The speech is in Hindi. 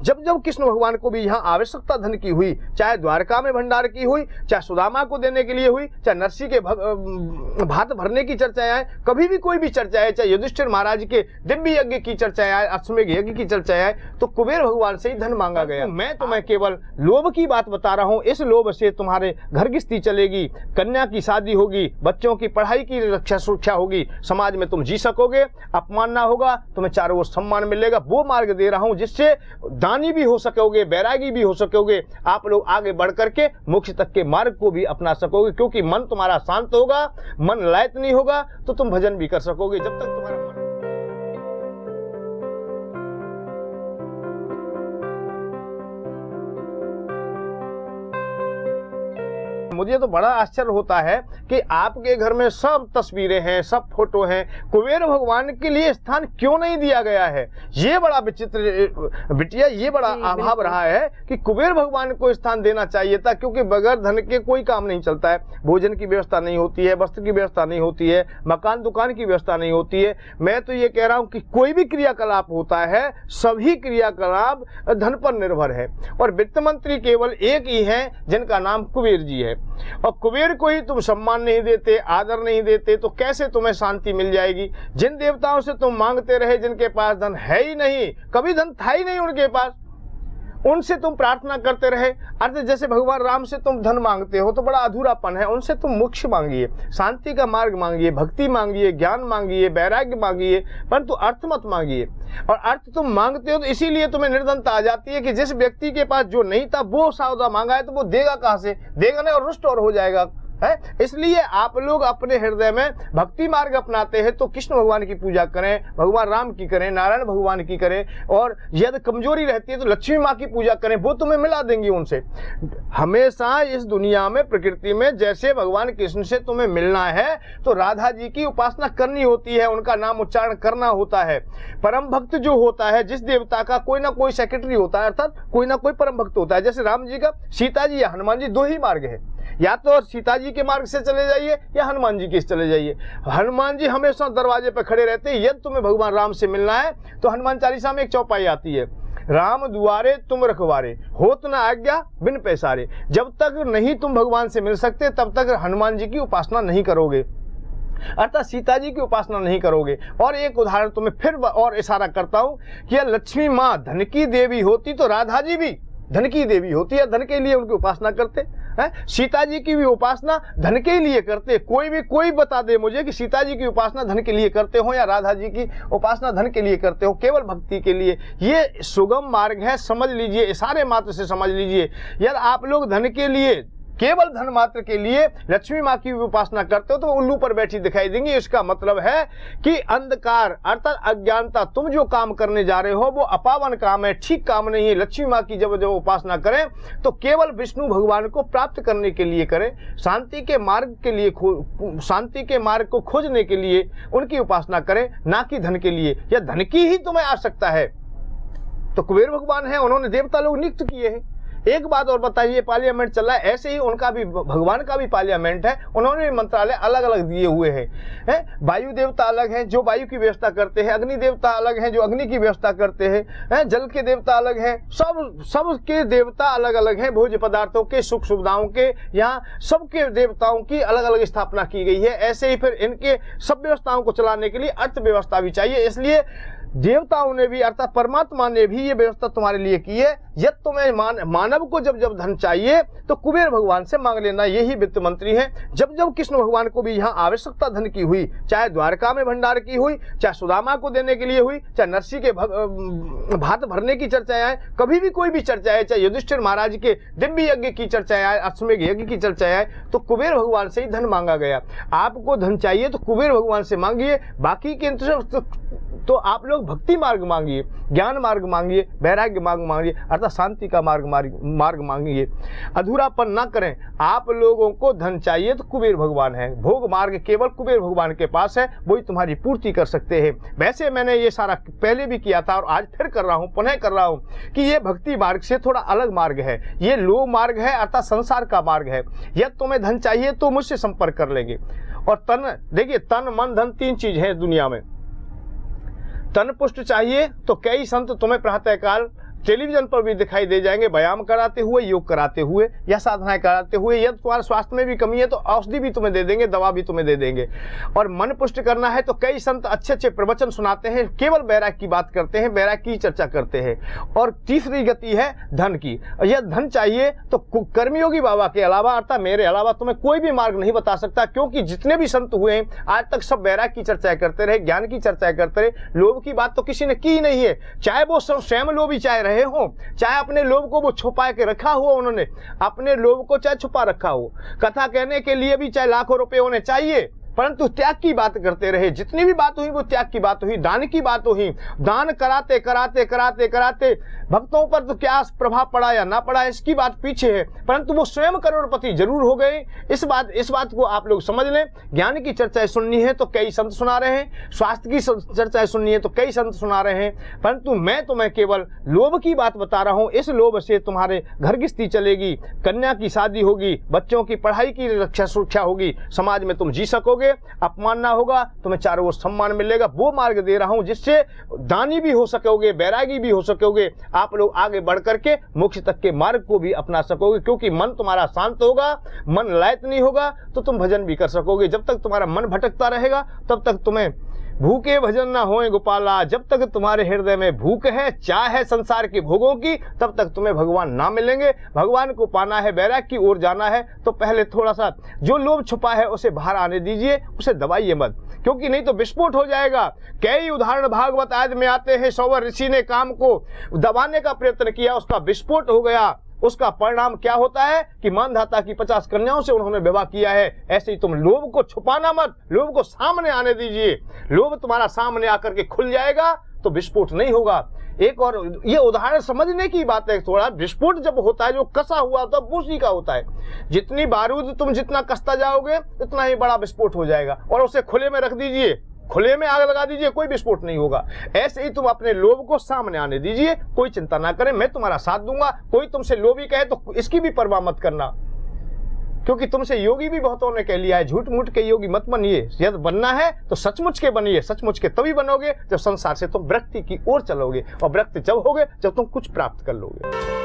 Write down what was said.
जब जब कृष्ण भगवान को भी यहाँ आवश्यकता धन की हुई, चाहे द्वारका में भंडार की हुई, चाहे सुदामा को देने के लिए हुई, चाहे नरसी के भात भरने की चर्चाएं आए, कभी भी कोई भी चर्चा है, चाहे युधिष्ठिर महाराज के दिव्य यज्ञ की चर्चाएं आए, अश्वमेध यज्ञ की चर्चाएं आए, तो कुबेर भगवान से ही धन मांगा गया। मैं तुम्हें केवल लोभ की बात बता रहा हूँ। इस लोभ से तुम्हारे घर गृहस्थी चलेगी, कन्या की शादी होगी, बच्चों की पढ़ाई की रक्षा सुरक्षा होगी, समाज में तुम जी सकोगे, अपमान ना होगा, तुम्हें चारों ओर सम्मान मिलेगा। वो मार्ग दे रहा हूं जिससे दानी भी हो सकोगे, बैरागी भी हो सकोगे, आप लोग आगे बढ़ करके मोक्ष तक के मार्ग को भी अपना सकोगे। क्योंकि मन तुम्हारा शांत होगा, मन लयत नहीं होगा तो तुम भजन भी कर सकोगे। जब तक तुम्हारा मुझे तो बड़ा आश्चर्य होता है कि आपके घर में सब तस्वीरें हैं, सब फोटो हैं, कुबेर भगवान के लिए स्थान क्यों नहीं दिया गया है? ये बड़ा विचित्र बिटिया, ये बड़ा अभाव रहा है कि कुबेर भगवान को स्थान देना चाहिए था। क्योंकि बगैर धन के कोई काम नहीं चलता है। भोजन की व्यवस्था नहीं होती है, वस्त्र की व्यवस्था नहीं होती है, मकान दुकान की व्यवस्था नहीं होती है। मैं तो ये कह रहा हूं कि कोई भी क्रियाकलाप होता है, सभी क्रियाकलाप धन पर निर्भर है। और वित्त मंत्री केवल एक ही है जिनका नाम कुबेर जी है। और कुबेर को ही तुम सम्मान नहीं देते, आदर नहीं देते, तो कैसे तुम्हें शांति मिल जाएगी? जिन देवताओं से तुम मांगते रहे, जिनके पास धन है ही नहीं, कभी धन था ही नहीं उनके पास, उनसे तुम प्रार्थना करते रहे। अर्थ जैसे भगवान राम से तुम धन मांगते हो तो बड़ा अधूरापन है। उनसे तुम मोक्ष मांगिए, शांति का मार्ग मांगिए, भक्ति मांगिए, ज्ञान मांगिए, वैराग्य मांगिए, परंतु अर्थ मत मांगिए। और अर्थ तुम मांगते हो तो इसीलिए तुम्हें निर्धनता आ जाती है कि जिस व्यक्ति के पास जो नहीं था वो सौदा मांगा है तो वो देगा कहां से? देगा नहीं और रुष्ट और हो जाएगा है। इसलिए आप लोग अपने हृदय में भक्ति मार्ग अपनाते हैं तो कृष्ण भगवान की पूजा करें, भगवान राम की करें, नारायण भगवान की करें। और यदि कमजोरी रहती है तो लक्ष्मी माँ की पूजा करें, वो तुम्हें मिला देंगी उनसे। हमेशा इस दुनिया में, प्रकृति में, जैसे भगवान कृष्ण से तुम्हें मिलना है तो राधा जी की उपासना करनी होती है, उनका नाम उच्चारण करना होता है। परम भक्त जो होता है, जिस देवता का कोई ना कोई सेक्रेटरी होता है, अर्थात कोई ना कोई परम भक्त होता है। जैसे राम जी का, सीता जी या हनुमान जी, दो ही मार्ग है, या तो सीता जी के मार्ग से चले जाइए या हनुमान जी के से चले जाइए। हनुमान जी हमेशा दरवाजे पर खड़े रहते हैं। यदि तुम्हें भगवान राम से मिलना है तो हनुमान चालीसा में एक चौपाई आती है, राम दुआरे तुम रखवारे, होत न आज्ञा बिन पैसारे। जब तक नहीं तुम भगवान से मिल सकते तब तक हनुमान जी की उपासना नहीं करोगे, अर्थात सीता जी की उपासना नहीं करोगे। और एक उदाहरण तुम्हें फिर और इशारा करता हूं कि लक्ष्मी माँ धन की देवी होती तो राधा जी भी धन की देवी होती है, धन के लिए उनकी उपासना करते हैं। सीता जी की भी उपासना धन के लिए करते। कोई बता दे मुझे कि सीता जी की उपासना धन के लिए करते हो या राधा जी की उपासना धन के लिए करते हो, केवल भक्ति के लिए। ये सुगम मार्ग है, समझ लीजिए, इशारे मात्र से समझ लीजिए। यदि आप लोग धन के लिए, केवल धन मात्र के लिए लक्ष्मी माँ की उपासना करते हो तो उल्लू पर बैठी दिखाई देंगी। इसका मतलब है कि अंधकार अर्थात अज्ञानता, तुम जो काम करने जा रहे हो वो अपावन काम है, ठीक काम नहीं है। लक्ष्मी माँ की जब उपासना करें तो केवल विष्णु भगवान को प्राप्त करने के लिए करें, शांति के मार्ग के लिए, शांति के मार्ग को खोजने के लिए उनकी उपासना करें, ना कि धन के लिए। या धन की ही तुम्हें आवश्यकता है तो कुबेर भगवान है, उन्होंने देवता लोग नियुक्त किए हैं। एक बात और बताइए, पार्लियामेंट चल रहा है, ऐसे ही उनका भी, भगवान का भी पार्लियामेंट है, उन्होंने भी मंत्रालय अलग अलग दिए हुए हैं। वायु देवता अलग हैं जो वायु की व्यवस्था करते हैं, अग्नि देवता अलग हैं जो अग्नि की व्यवस्था करते हैं, जल के देवता अलग हैं, सब के देवता अलग अलग हैं। भोज्य पदार्थों के, सुख सुविधाओं के, यहाँ सबके देवताओं की अलग अलग स्थापना की गई है। ऐसे ही फिर इनके सब व्यवस्थाओं को चलाने के लिए अर्थव्यवस्था भी चाहिए। इसलिए देवताओं ने भी, अर्थात परमात्मा ने भी ये व्यवस्था तुम्हारे लिए की है। यदि तुम्हें मानव को जब जब धन चाहिए तो कुबेर भगवान से मांग लेना, यही वित्त मंत्री है। जब जब कृष्ण भगवान को भी यहाँ आवश्यकता धन की हुई, चाहे द्वारका में भंडार की हुई, चाहे सुदामा को देने के लिए हुई, चाहे नरसी के भात भरने की चर्चाएं आए, कभी भी कोई भी चर्चा है, चाहे युधिष्ठिर महाराज के दिव्य यज्ञ की चर्चाएं आए, अश्वमेध यज्ञ की चर्चाएं आए, तो कुबेर भगवान से ही धन मांगा गया। आपको धन चाहिए तो कुबेर भगवान से मांगिए, बाकी के तो आप लोग भक्ति मार्ग मांगिए, ज्ञान मार्ग मांगिए, वैराग्य मार्ग मांगिए, अर्थात शांति का मार्ग मांगिए। अधूरापन ना करें। आप लोगों को धन चाहिए तो कुबेर भगवान है, भोग मार्ग केवल कुबेर भगवान के पास है, वही तुम्हारी पूर्ति कर सकते हैं। वैसे मैंने ये सारा पहले भी किया था और आज फिर कर रहा हूँ, पुनः कर रहा हूँ कि ये भक्ति मार्ग से थोड़ा अलग मार्ग है, ये लो मार्ग है, अर्थात संसार का मार्ग है। यदि तुम्हें धन चाहिए तो मुझसे संपर्क कर लेंगे। और तन, देखिए, तन मन धन तीन चीज है दुनिया में। तन पुष्ट चाहिए तो कई संत तुम्हें प्रातःकाल टेलीविजन पर भी दिखाई दे जाएंगे, व्यायाम कराते हुए, योग कराते हुए या साधनाएं कराते हुए। यदि तुम्हारे स्वास्थ्य में भी कमी है तो औषधि भी तुम्हें दे देंगे, दवा भी तुम्हें दे देंगे। और मन पुष्ट करना है तो कई संत अच्छे अच्छे प्रवचन सुनाते हैं, केवल वैराग्य की बात करते हैं, वैराग्य की चर्चा करते हैं। और तीसरी गति है धन की। यह धन चाहिए तो कर्मयोगी बाबा के अलावा अर्थात मेरे अलावा तुम्हें कोई भी मार्ग नहीं बता सकता, क्योंकि जितने भी संत हुए हैं आज तक सब वैराग्य की चर्चा करते रहे, ज्ञान की चर्चा करते रहे। लोभ की बात तो किसी ने की नहीं है, चाहे वो स्वयं लोभी चाहे रहे हो, चाहे अपने लोभ को वो छुपा के रखा हुआ, उन्होंने अपने लोभ को चाहे छुपा रखा हो, कथा कहने के लिए भी चाहे लाखों रुपए होने चाहिए, परंतु त्याग की बात करते रहे। जितनी भी बात हुई वो त्याग की बात हुई, दान की बात हुई। दान कराते कराते कराते कराते भक्तों पर तो क्या प्रभाव पड़ा या ना पड़ा इसकी बात पीछे है, परंतु वो स्वयं करोड़पति जरूर हो गए। इस बात को आप लोग समझ लें। ज्ञान की चर्चाएं सुननी है तो कई संत सुना रहे हैं, स्वास्थ्य की चर्चाएं सुननी है तो कई संत सुना रहे हैं, परंतु मैं तुम्हें केवल लोभ की बात बता रहा हूं। इस लोभ से तुम्हारे घर गृहस्थी चलेगी, कन्या की शादी होगी, बच्चों की पढ़ाई की रक्षा सुरक्षा होगी, समाज में तुम जी सकोगे, अपमान ना होगा, तुम्हें चारों ओर सम्मान मिलेगा। वो मार्ग दे रहा हूं जिससे दानी भी हो सकोगे, बैरागी भी हो सकोगे, आप लोग आगे बढ़ करके मोक्ष तक के मार्ग को भी अपना सकोगे। क्योंकि मन तुम्हारा शांत होगा, मन लयित नहीं होगा तो तुम भजन भी कर सकोगे। जब तक तुम्हारा मन भटकता रहेगा तब तक तुम्हें भूखे भजन ना होए गोपाला। जब तक तुम्हारे हृदय में भूख है, चाह है संसार के भोगों की, तब तक तुम्हें भगवान ना मिलेंगे। भगवान को पाना है, वैराग्य की ओर जाना है तो पहले थोड़ा सा जो लोभ छुपा है उसे बाहर आने दीजिए, उसे दबाइए मत, क्योंकि नहीं तो विस्फोट हो जाएगा। कई उदाहरण भागवत आदि में आते हैं। सौवर ऋषि ने काम को दबाने का प्रयत्न किया, उसका विस्फोट हो गया। उसका परिणाम क्या होता है कि मानधाता की 50 कन्याओं से उन्होंने विवाह किया है। ऐसे ही तुम लोभ को छुपाना मत, लोभ को सामने आने दीजिए। लोभ तुम्हारा सामने आकर के खुल जाएगा तो विस्फोट नहीं होगा। एक और ये उदाहरण समझने की बात है, थोड़ा विस्फोट जब होता है जो कसा हुआ होता है उसी का होता है। जितनी बारूद तुम जितना कसता जाओगे उतना ही बड़ा विस्फोट हो जाएगा। और उसे खुले में रख दीजिए, खुले में आग लगा दीजिए, कोई विस्फोट नहीं होगा। ऐसे ही तुम अपने लोभ को सामने आने दीजिए, कोई चिंता ना करें, मैं तुम्हारा साथ दूंगा। कोई तुमसे लोभी कहे तो इसकी भी परवाह मत करना, क्योंकि तुमसे योगी भी बहुतों ने कह लिया है। झूठ मूठ के योगी मत बनिए, यदि बनना है तो सचमुच के बनिए। सचमुच के तभी बनोगे जब संसार से तुम विरक्ति की ओर चलोगे, और विरक्त जब होगे जब तुम कुछ प्राप्त कर लोगे।